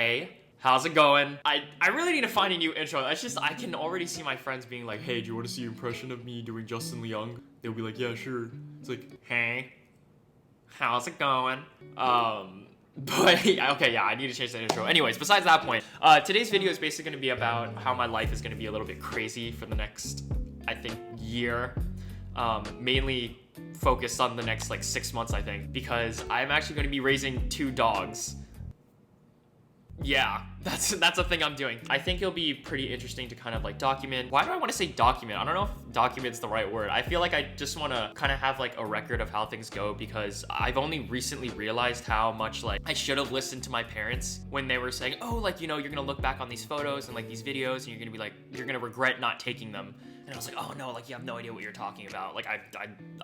Hey, how's it going? I really need to find a new intro. That's just, I can already see my friends being like, hey, do you want to see an impression of me doing Justin Leung? They'll be like, yeah, sure. It's like, hey, how's it going? But okay, yeah, I need to change that intro. Anyways, besides that point, today's video is basically going to be about how my life is going to be a little bit crazy for the next, I think, year. Mainly focused on the next like 6 months, I think, because I'm actually going to be raising 2 dogs. Yeah, that's a thing I'm doing. I think it'll be pretty interesting to kind of like document. Why do I want to say document? I don't know if document's the right word. I feel like I just want to kind of have like a record of how things go, because I've only recently realized how much like I should have listened to my parents when they were saying, oh, like, you know, you're gonna look back on these photos and like these videos and you're gonna be like, you're gonna regret not taking them. And I was like, oh no, like you have no idea what you're talking about. Like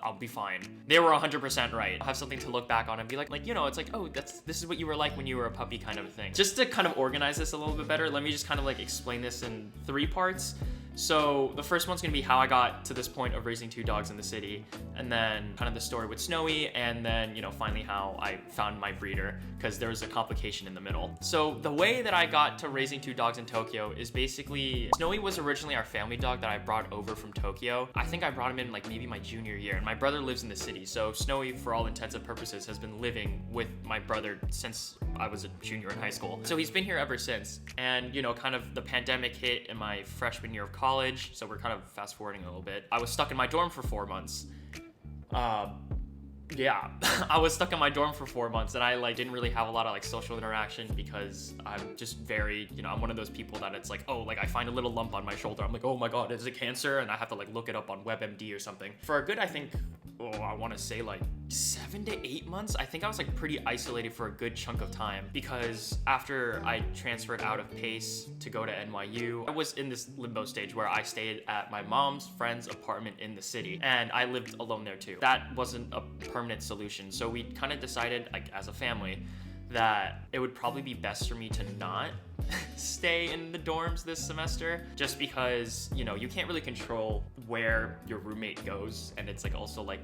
I'll be fine. They were 100% right. I'll have something to look back on and be like, you know, it's like, oh, this is what you were like when you were a puppy, kind of a thing. Just to kind of organize this a little bit better, let me just kind of like explain this in 3 parts. So the first one's gonna be how I got to this point of raising 2 dogs in the city, and then kind of the story with Snowy, and then, you know, finally how I found my breeder, because there was a complication in the middle. So the way that I got to raising 2 dogs in Tokyo is basically, Snowy was originally our family dog that I brought over from Tokyo. I think I brought him in like maybe my junior year, and my brother lives in the city, so Snowy, for all intents and purposes, has been living with my brother since I was a junior in high school. So he's been here ever since, and, you know, kind of the pandemic hit in my freshman year of college, so we're kind of fast forwarding a little bit. I was stuck in my dorm for 4 months. Yeah, I was stuck in my dorm for 4 months, and I like didn't really have a lot of like social interaction, because I'm just very, you know, I'm one of those people that it's like, oh, like I find a little lump on my shoulder, I'm like, oh my god, is it cancer? And I have to like look it up on WebMD or something. For a good, I think, I want to say like 7 to 8 months, I think I was like pretty isolated for a good chunk of time, because after I transferred out of PACE to go to NYU, I was in this limbo stage where I stayed at my mom's friend's apartment in the city, and I lived alone there too. That wasn't a permanent solution, so we kind of decided, like, as a family, that it would probably be best for me to not stay in the dorms this semester, just because, you know, you can't really control where your roommate goes, and it's like also like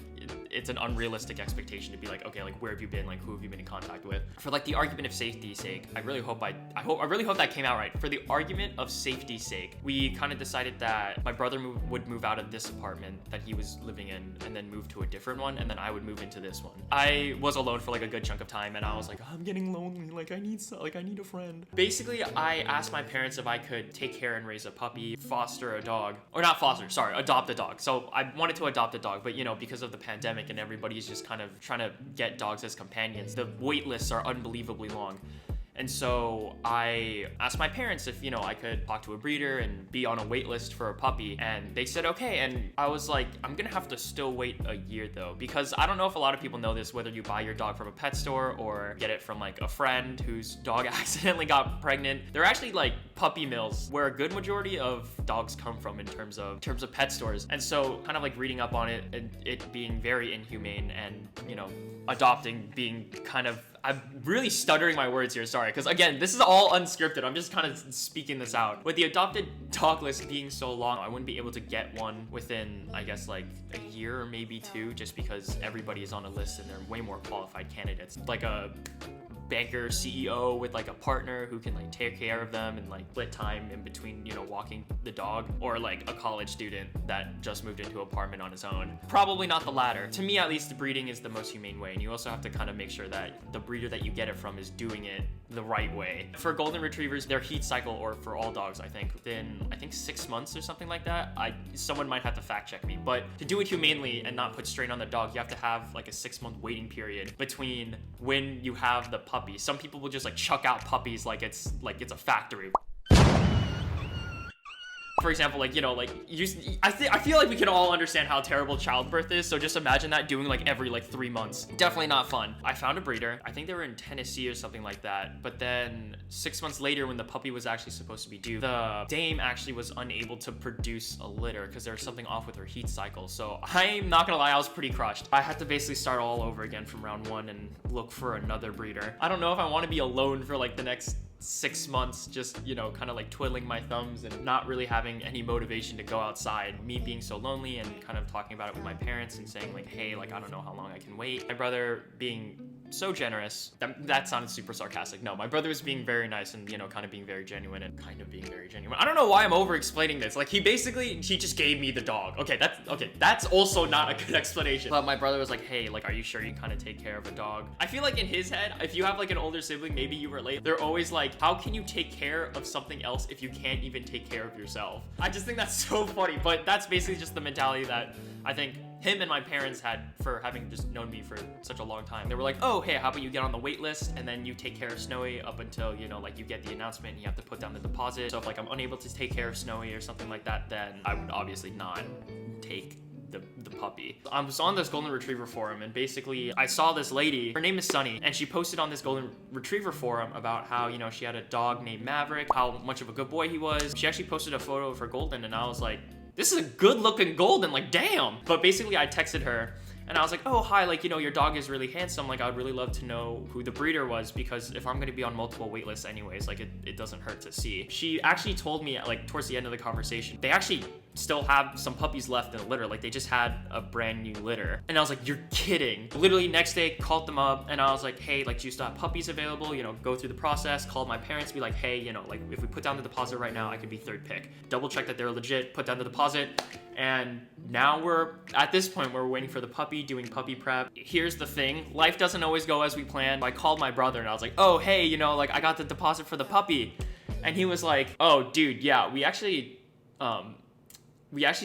it's an unrealistic expectation to be like, okay, like where have you been, like who have you been in contact with? For like the argument of safety's sake, I really hope that came out right. For the argument of safety's sake, we kind of decided that my brother would move out of this apartment that he was living in and then move to a different one, and then I would move into this one. I was alone for like a good chunk of time, and I was like, I'm getting lonely, like I need a friend. Basically, I asked my parents if I could take care and raise a puppy, foster a dog, or not foster, sorry, adopt a dog. So I wanted to adopt a dog, but, you know, because of the pandemic and everybody's just kind of trying to get dogs as companions, the wait lists are unbelievably long. And so I asked my parents if, you know, I could talk to a breeder and be on a wait list for a puppy, and they said okay. And I was like, I'm gonna have to still wait a year though, because I don't know if a lot of people know this, whether you buy your dog from a pet store or get it from like a friend whose dog accidentally got pregnant. There are actually like puppy mills where a good majority of dogs come from in terms of pet stores. And so kind of like reading up on it, and it being very inhumane, and, you know, adopting being kind of, I'm really stuttering my words here, sorry, because again, this is all unscripted. I'm just kind of speaking this out. With the adopted dog list being so long, I wouldn't be able to get one within, I guess, like a year or maybe 2, just because everybody is on a list and they're way more qualified candidates. Like a banker CEO with like a partner who can like take care of them and like split time in between, you know, walking the dog, or like a college student that just moved into an apartment on his own. Probably not the latter. To me, at least, the breeding is the most humane way, and you also have to kind of make sure that the breeder that you get it from is doing it the right way. For golden retrievers, their heat cycle, or for all dogs, I think within 6 months or something like that. Someone might have to fact check me, but to do it humanely and not put strain on the dog, you have to have like a 6-month waiting period between when you have the puppy. Some people will just like chuck out puppies like it's a factory. For example, like, you know, like I feel like we can all understand how terrible childbirth is, so just imagine that doing like every like 3 months. Definitely not fun. I found a breeder. I think they were in Tennessee or something like that, but then 6 months later, when the puppy was actually supposed to be due, the dame actually was unable to produce a litter because there was something off with her heat cycle. So I'm not gonna lie, I was pretty crushed. I had to basically start all over again from round 1 and look for another breeder. I don't know if I want to be alone for like the next 6 months, just, you know, kind of like twiddling my thumbs and not really having any motivation to go outside. Me being so lonely, and kind of talking about it with my parents and saying like, hey, like, I don't know how long I can wait. My brother being so generous. That sounded super sarcastic. No, my brother was being very nice and, you know, kind of being very genuine and kind of being very genuine. I don't know why I'm over explaining this. Like, he just gave me the dog. Okay, that's also not a good explanation. But my brother was like, hey, like, are you sure you kind of take care of a dog? I feel like in his head, if you have like an older sibling, maybe you relate, they're always like, how can you take care of something else if you can't even take care of yourself? I just think that's so funny, but that's basically just the mentality that I think him and my parents had for having just known me for such a long time. They were like, oh, hey, how about you get on the wait list and then you take care of Snowy up until, you know, like you get the announcement and you have to put down the deposit. So if like I'm unable to take care of Snowy or something like that, then I would obviously not take the puppy. I was on this golden retriever forum and basically I saw this lady, her name is Sunny, and she posted on this golden retriever forum about how, you know, she had a dog named Maverick, how much of a good boy he was. She actually posted a photo of her golden and I was like, this is a good looking golden, like damn. But basically I texted her and I was like, oh, hi, like, you know, your dog is really handsome. Like, I'd really love to know who the breeder was because if I'm gonna be on multiple wait lists anyways, like it doesn't hurt to see. She actually told me like towards the end of the conversation, they actually still have some puppies left in the litter. Like they just had a brand new litter. And I was like, you're kidding. Literally next day, called them up and I was like, hey, like, do you still have puppies available? You know, go through the process, called my parents, be like, hey, you know, like if we put down the deposit right now, I could be third pick. Double check that they're legit, put down the deposit. And now we're at this point where we're waiting for the puppy, doing puppy prep. Here's the thing, life doesn't always go as we planned. I called my brother and I was like, oh, hey, you know, like I got the deposit for the puppy. And he was like, oh, dude, yeah, we actually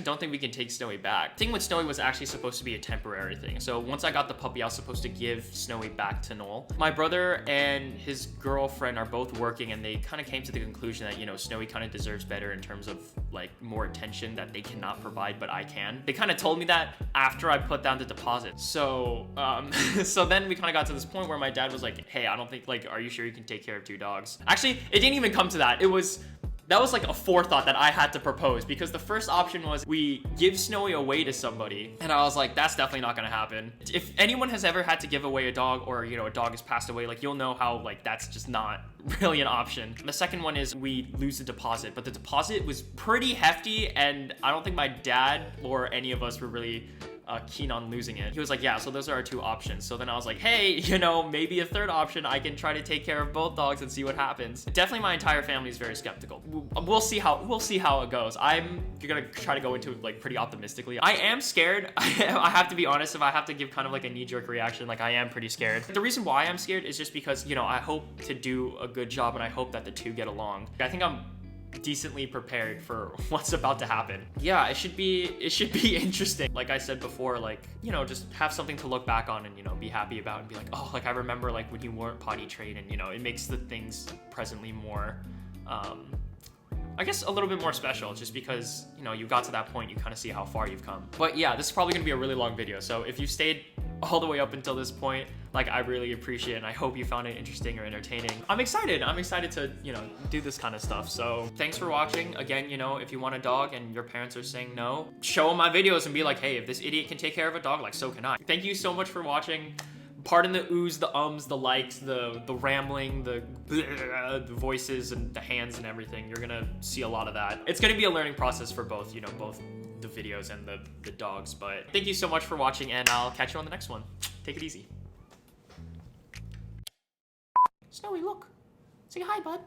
don't think we can take Snowy back. The thing with Snowy was actually supposed to be a temporary thing. So once I got the puppy, I was supposed to give Snowy back to Noel. My brother and his girlfriend are both working and they kind of came to the conclusion that, you know, Snowy kind of deserves better in terms of like more attention that they cannot provide, but I can. They kind of told me that after I put down the deposit. So, so then we kind of got to this point where my dad was like, hey, I don't think, like, are you sure you can take care of 2 dogs? Actually, it didn't even come to that. That was like a forethought that I had to propose because the first option was we give Snowy away to somebody. And I was like, that's definitely not gonna happen. If anyone has ever had to give away a dog or, you know, a dog has passed away, like you'll know how like that's just not really an option. The second one is we lose the deposit, but the deposit was pretty hefty and I don't think my dad or any of us were really keen on losing it. He was like, yeah, so those are our 2 options. So then I was like, hey, you know, maybe a third option, I can try to take care of both dogs and see what happens. Definitely my entire family is very skeptical. We'll see how it goes. I'm gonna try to go into it like pretty optimistically. I am scared. I have to be honest, if I have to give kind of like a knee-jerk reaction, like I am pretty scared. The reason why I'm scared is just because, you know, I hope to do a good job and I hope that the 2 get along. I think I'm decently prepared for what's about to happen. Yeah, it should be interesting. Like I said before, like, you know, just have something to look back on and, you know, be happy about and be like, oh, like I remember like when you weren't potty trained and, you know, it makes the things presently more, I guess a little bit more special just because, you know, you got to that point, you kind of see how far you've come. But yeah, this is probably gonna be a really long video. So if you stayed all the way up until this point, like I really appreciate it and I hope you found it interesting or entertaining. I'm excited to, you know, do this kind of stuff. So thanks for watching. Again, you know, if you want a dog and your parents are saying no, show them my videos and be like, hey, if this idiot can take care of a dog, like so can I. Thank you so much for watching. Pardon the oohs, the ums, the likes, the rambling, the voices and the hands and everything. You're gonna see a lot of that. It's gonna be a learning process for both, you know, both the videos and the dogs. But thank you so much for watching and I'll catch you on the next one. Take it easy. Snowy, look. Say hi, bud.